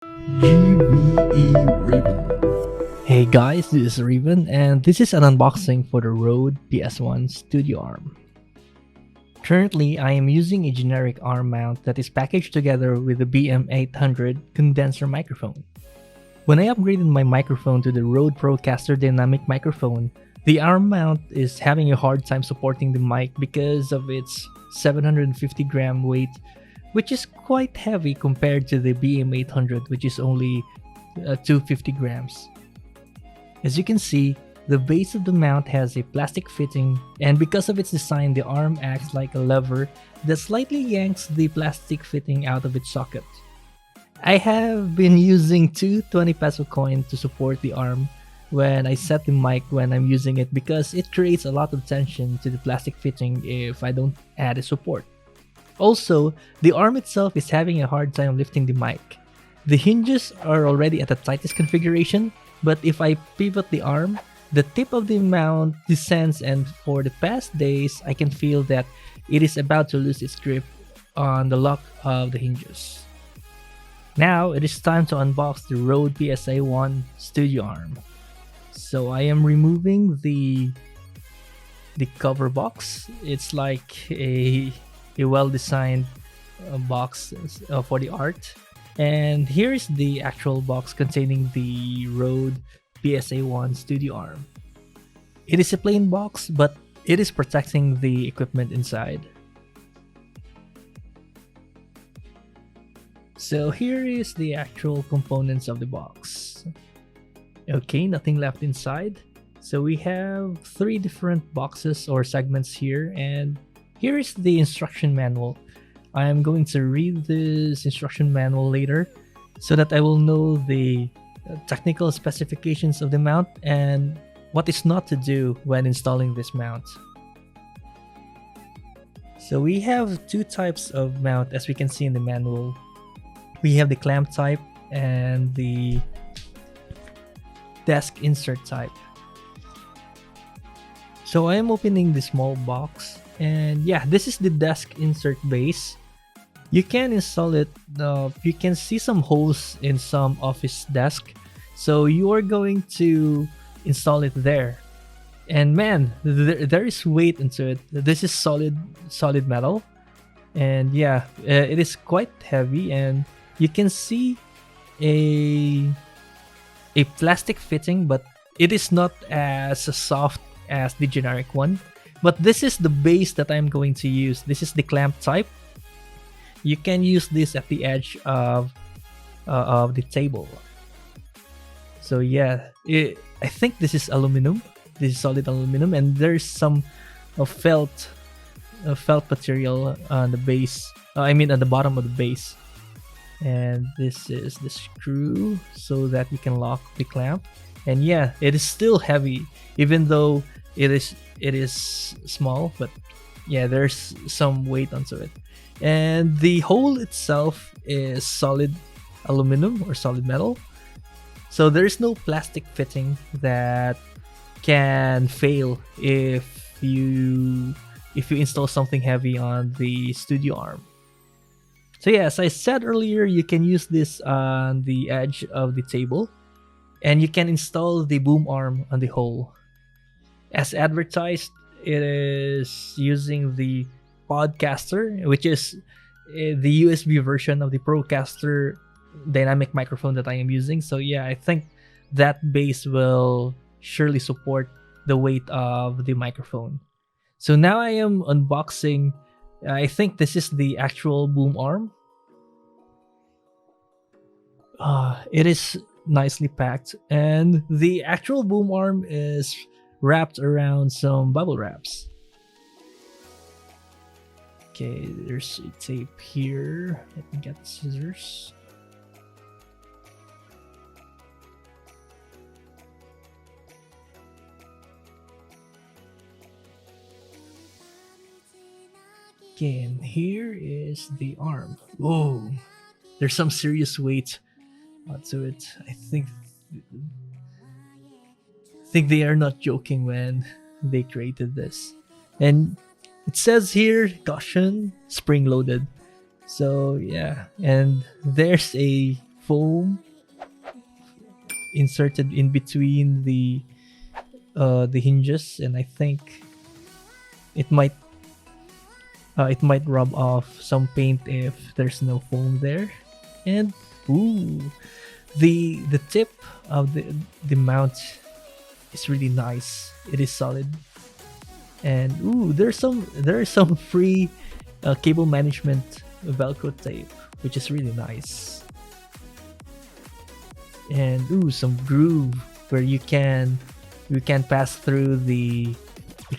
GVeRaeveN. Hey guys, this is Raven and this is an unboxing for the Rode PS1 Studio Arm. Currently, I am using a generic arm mount that is packaged together with the BM800 condenser microphone. When I upgraded my microphone to the Rode Procaster Dynamic Microphone, the arm mount is having a hard time supporting the mic because of its 750 gram weight, which is quite heavy compared to the BM800, which is only 250 grams. As you can see, the base of the mount has a plastic fitting, and because of its design, the arm acts like a lever that slightly yanks the plastic fitting out of its socket. I have been using two 20 peso coins to support the arm when I set the mic when I'm using it because it creates a lot of tension to the plastic fitting if I don't add a support. Also, the arm itself is having a hard time lifting the mic. The hinges are already at the tightest configuration, but if I pivot the arm, the tip of the mount descends, and for the past days, I can feel that it is about to lose its grip on the lock of the hinges. Now, it is time to unbox the Rode PSA1 Studio Arm. So I am removing the cover box. It's like a well-designed box for the art. And here is the actual box containing the Rode PSA1 Studio Arm. It is a plain box, but it is protecting the equipment inside. So here is the actual components of the box. Okay, nothing left inside. So we have three different boxes or segments here, and here is the instruction manual. I am going to read this instruction manual later so that I will know the technical specifications of the mount and what is not to do when installing this mount. So we have two types of mount as we can see in the manual. We have the clamp type and the desk insert type. So I am opening the small box, and yeah, this is the desk insert base. You can install it. You can see some holes in some office desk, so you are going to install it there. And man, there is weight into it. This is solid metal, and yeah, it is quite heavy. And you can see a plastic fitting, but it is not as soft as the generic one. But this is the base that I'm going to use. This is the clamp type. You can use this at the edge of the table. So yeah, I think this is aluminum. This is solid aluminum, and there's some felt material on the base. I mean, on the bottom of the base. And this is the screw so that you can lock the clamp. And yeah, it is still heavy, even though it is small. But yeah, there's some weight onto it. And the hole itself is solid aluminum or solid metal, so there's no plastic fitting that can fail if you install something heavy on the Studio Arm. So yeah, as I said earlier, you can use this on the edge of the table, and you can install the boom arm on the hole. As advertised, it is using the Procaster, which is the USB version of the Procaster Dynamic Microphone that I am using. So yeah, I think that base will surely support the weight of the microphone. So now I am unboxing. I think this is the actual boom arm. It is nicely packed, and the actual boom arm is wrapped around some bubble wraps. Okay, there's a tape here. Let me get the scissors. Okay, and here is the arm. Whoa, there's some serious weight onto it. I think they are not joking when they created this. And it says here, caution, spring loaded. So yeah, and there's a foam inserted in between the hinges, and I think it might rub off some paint if there's no foam there. And ooh, the tip of the mount is really nice. It is solid. And ooh, there's some free cable management Velcro tape, which is really nice. And ooh, some groove where you can pass through the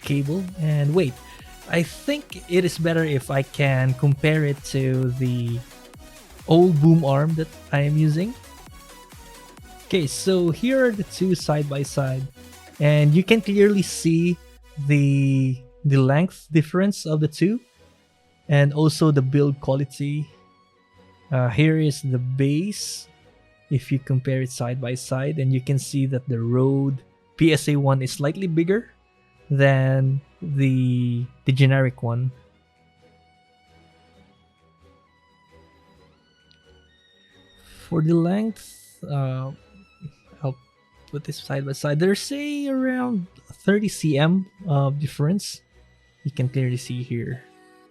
cable. And wait, I think it is better if I can compare it to the old boom arm that I am using. Okay, so here are the two side by side, and you can clearly see the length difference of the two, and also the build quality. Here is the base. If you compare it side by side, and you can see that the Rode PSA1 is slightly bigger than the generic one. For the length, I'll put this side by side. There's around 30 cm of difference. You can clearly see here,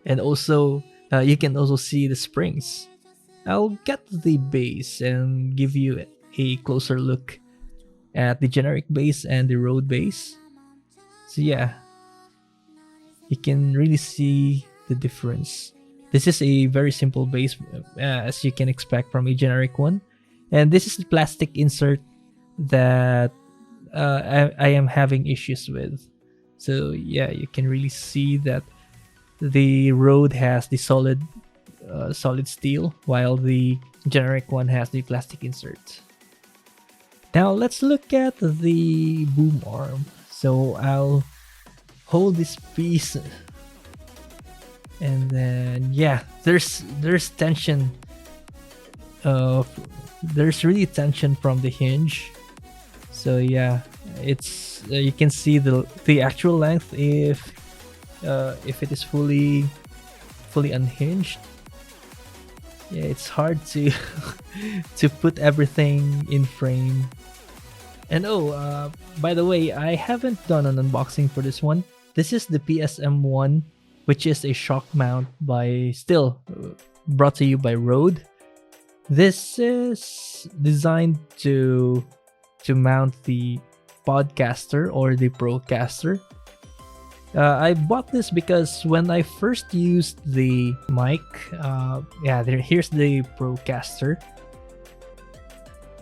and also you can also see the springs. I'll get the base and give you a closer look at the generic base and the Rode base. So yeah, you can really see the difference. This is a very simple base, as you can expect from a generic one. And this is the plastic insert that I am having issues with. So yeah, you can really see that the Rode has the solid steel, while the generic one has the plastic insert. Now let's look at the boom arm. So I'll hold this piece, and then yeah, there's tension. There's really tension from the hinge. So yeah, it's you can see the actual length if it is fully unhinged. Yeah, it's hard to to put everything in frame. And oh, by the way, I haven't done an unboxing for this one. This is the PSM1, which is a shock mount brought to you by Rode. This is designed to mount the Podcaster or the Procaster. I bought this because when I first used the mic, here's the Procaster.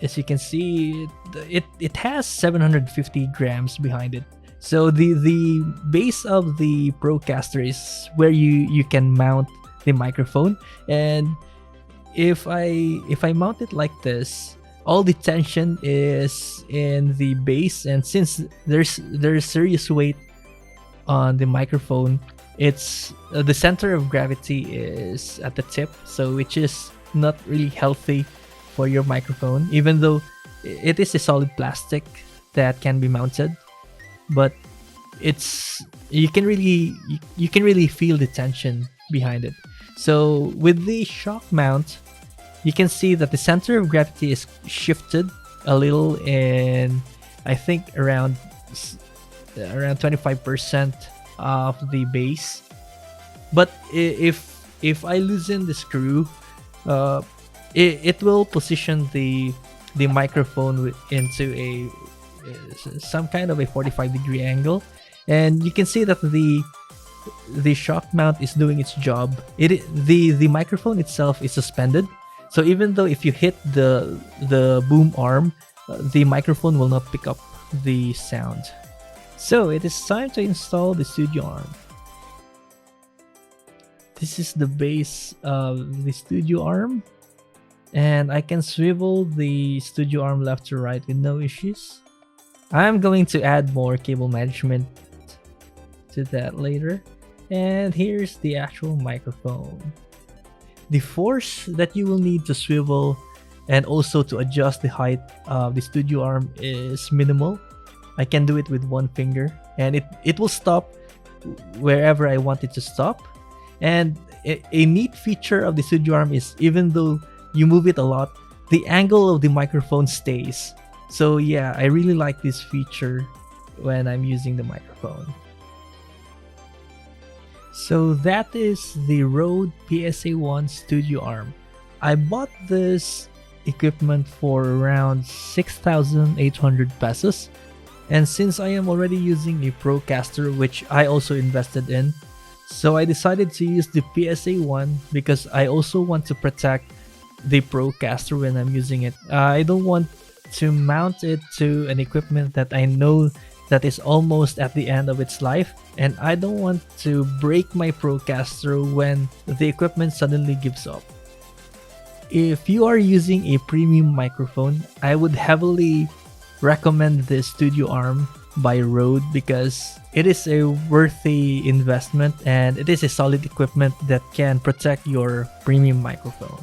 As you can see, it has 750 grams behind it. So the base of the Procaster is where you can mount the microphone. And if I mount it like this, all the tension is in the base, and since there's serious weight on the microphone, it's the center of gravity is at the tip, so which is not really healthy for your microphone, even though it is a solid plastic that can be mounted. But you can really feel the tension behind it. So with the shock mount, you can see that the center of gravity is shifted a little, in I think around 25% of the base. But if I loosen the screw, it will position the microphone into some kind of a 45-degree angle, and you can see that the shock mount is doing its job. The microphone itself is suspended, so even though if you hit the boom arm, the microphone will not pick up the sound. So it is time to install the Studio Arm. This is the base of the Studio Arm, and I can swivel the Studio Arm left to right with no issues. I'm going to add more cable management to that later. And here's the actual microphone. The force that you will need to swivel and also to adjust the height of the Studio Arm is minimal. I can do it with one finger, and it will stop wherever I want it to stop. And a neat feature of the Studio Arm is, even though you move it a lot, the angle of the microphone stays. So yeah, I really like this feature when I'm using the microphone. So that is the Rode PSA1 Studio Arm. I bought this equipment for around 6,800 pesos. And since I am already using a Procaster, which I also invested in, so I decided to use the PSA1 because I also want to protect the Procaster when I'm using it. I don't want to mount it to an equipment that I know that is almost at the end of its life, and I don't want to break my Procaster when the equipment suddenly gives up. If you are using a premium microphone, I would heavily recommend the Studio Arm by Rode because it is a worthy investment and it is a solid equipment that can protect your premium microphone.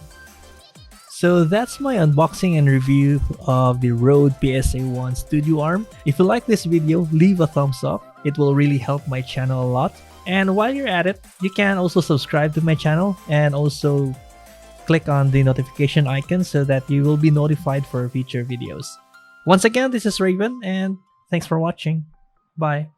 So that's my unboxing and review of the Rode PSA1 Studio Arm. If you like this video, leave a thumbs up. It will really help my channel a lot. And while you're at it, you can also subscribe to my channel and also click on the notification icon so that you will be notified for future videos. Once again, this is Raven and thanks for watching. Bye.